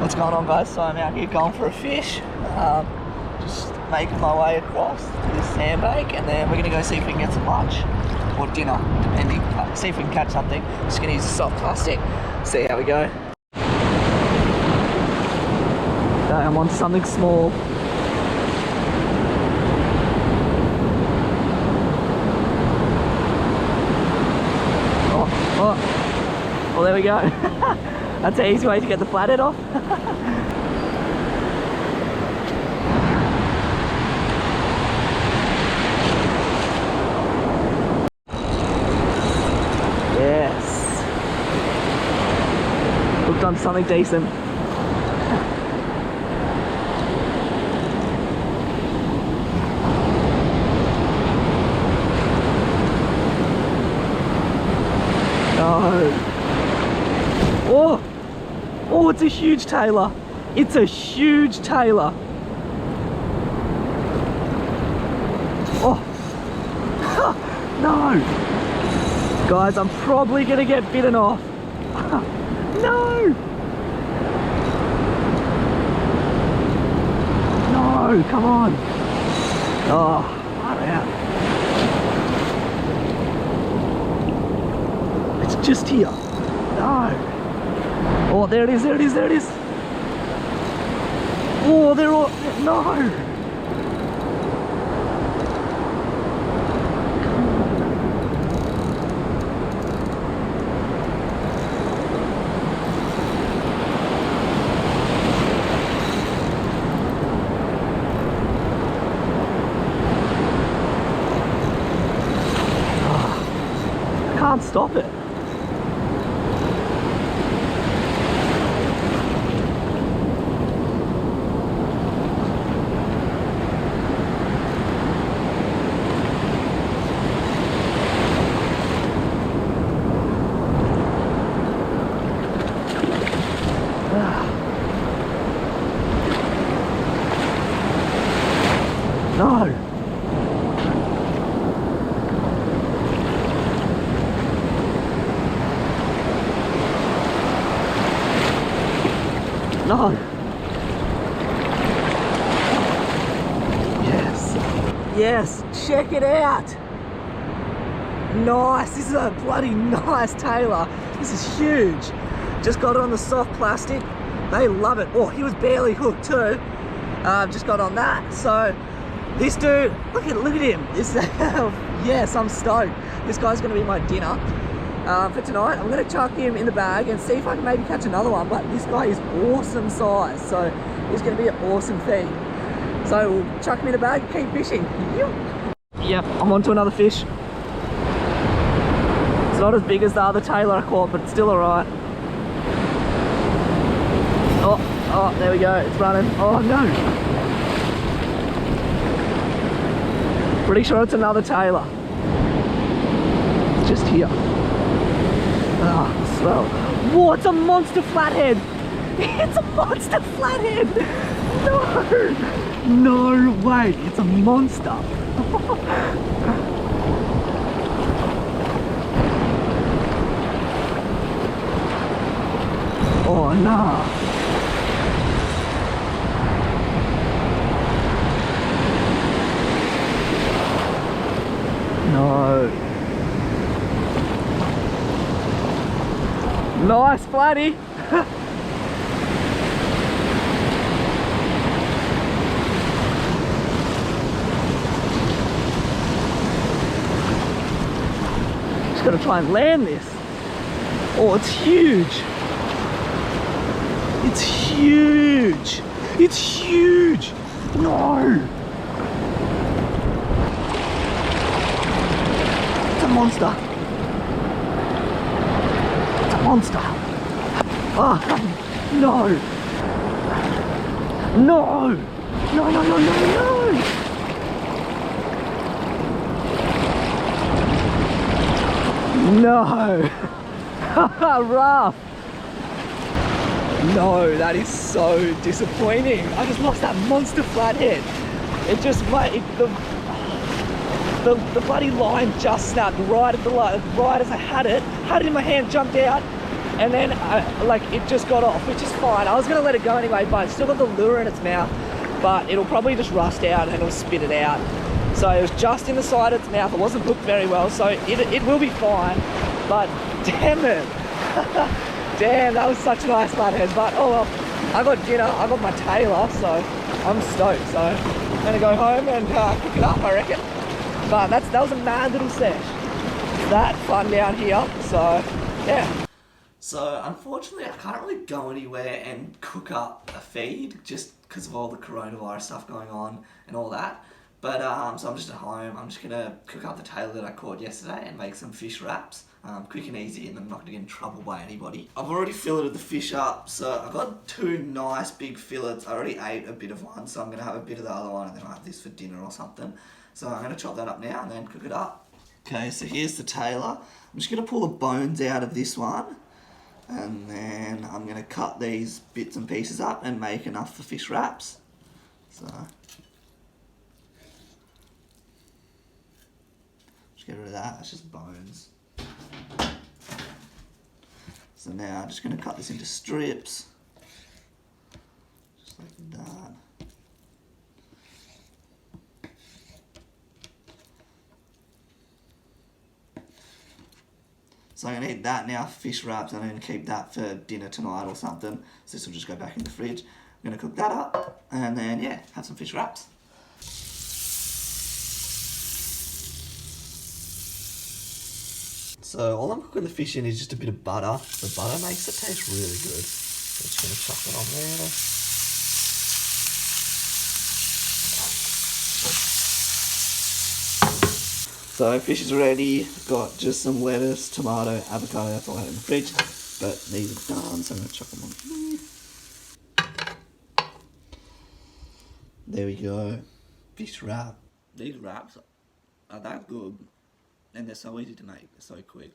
What's going on, guys? So I'm out here going for a fish. Just making my way across to this sandbank, and then we're gonna go see if we can get some lunch or dinner, depending. See if we can catch something. Just gonna use the soft plastic. See how we go. Okay, I'm on something small. Oh, well, there we go. That's an easy way to get the flathead off. Yes. Hooked on something decent. No. Oh! Oh, it's a huge tailor. It's a huge tailor. Oh. No. Guys, I'm probably gonna get bitten off. No. No, come on. Oh, far out. It's just here. No. Oh, there it is, there it is, there it is. Oh, they're all, no. I can't stop it. No. No. Yes. Yes. Check it out. Nice. This is a bloody nice tailor. This is huge. Just got it on the soft plastic. They love it. Oh, he was barely hooked too. Just got on that. So this dude, look at him. This, yes, I'm stoked. This guy's gonna be my dinner for tonight. I'm gonna chuck him in the bag and see if I can maybe catch another one. But this guy is awesome size, so he's gonna be an awesome feed. So we'll chuck him in the bag and keep fishing. Yep, I'm on to another fish. It's not as big as the other tailor I caught, but it's still alright. Oh, there we go, it's running. Oh no. Pretty sure it's another tailor. It's just here. Ah, swell. Whoa, it's a monster flathead. It's a monster flathead. No. No, wait, it's a monster. Oh, nah. No. Nice flatty. Just gotta try and land this. Oh, it's huge. It's huge. It's huge. No. Monster. It's a monster. Oh, no. No. No, no, no, no, no. No. Rough. No, that is so disappointing. I just lost that monster flathead. It just made the bloody line just snapped right at the line, right as I had it in my hand, jumped out, and then like it just got off, which is fine. I was gonna let it go anyway, but it's still got the lure in its mouth, but it'll probably just rust out and it'll spit it out. So it was just in the side of its mouth. It wasn't hooked very well, so it will be fine. But damn it, damn, that was such a nice flathead. But oh well, I got dinner, I got my tailor, so I'm stoked. So I'm gonna go home and cook it up, I reckon. But that was a mad little sesh. That fun down here, so yeah. So unfortunately I can't really go anywhere and cook up a feed just because of all the coronavirus stuff going on and all that. But so I'm just at home. I'm just gonna cook up the tailor that I caught yesterday and make some fish wraps. Quick and easy, and I'm not gonna get in trouble by anybody. I've already filleted the fish up, so I've got 2 nice big fillets. I already ate a bit of one, so I'm gonna have a bit of the other one, and then I'll have this for dinner or something. So I'm gonna chop that up now and then cook it up. Okay, so here's the tailor. I'm just gonna pull the bones out of this one, and then I'm gonna cut these bits and pieces up and make enough for fish wraps. So just get rid of that, that's just bones. So now I'm just going to cut this into strips, just like that. So I'm going to eat that now, fish wraps, and I'm going to keep that for dinner tonight or something. So this will just go back in the fridge. I'm going to cook that up, and then yeah, have some fish wraps. So all I'm cooking the fish in is just a bit of butter. The butter makes it taste really good. So I'm just going to chuck it on there. So fish is ready. Got just some lettuce, tomato, avocado. That's all I have in the fridge. But these are done, so I'm going to chuck them on here. There we go. Fish wrap. These wraps are that good. And they're so easy to make, they're so quick.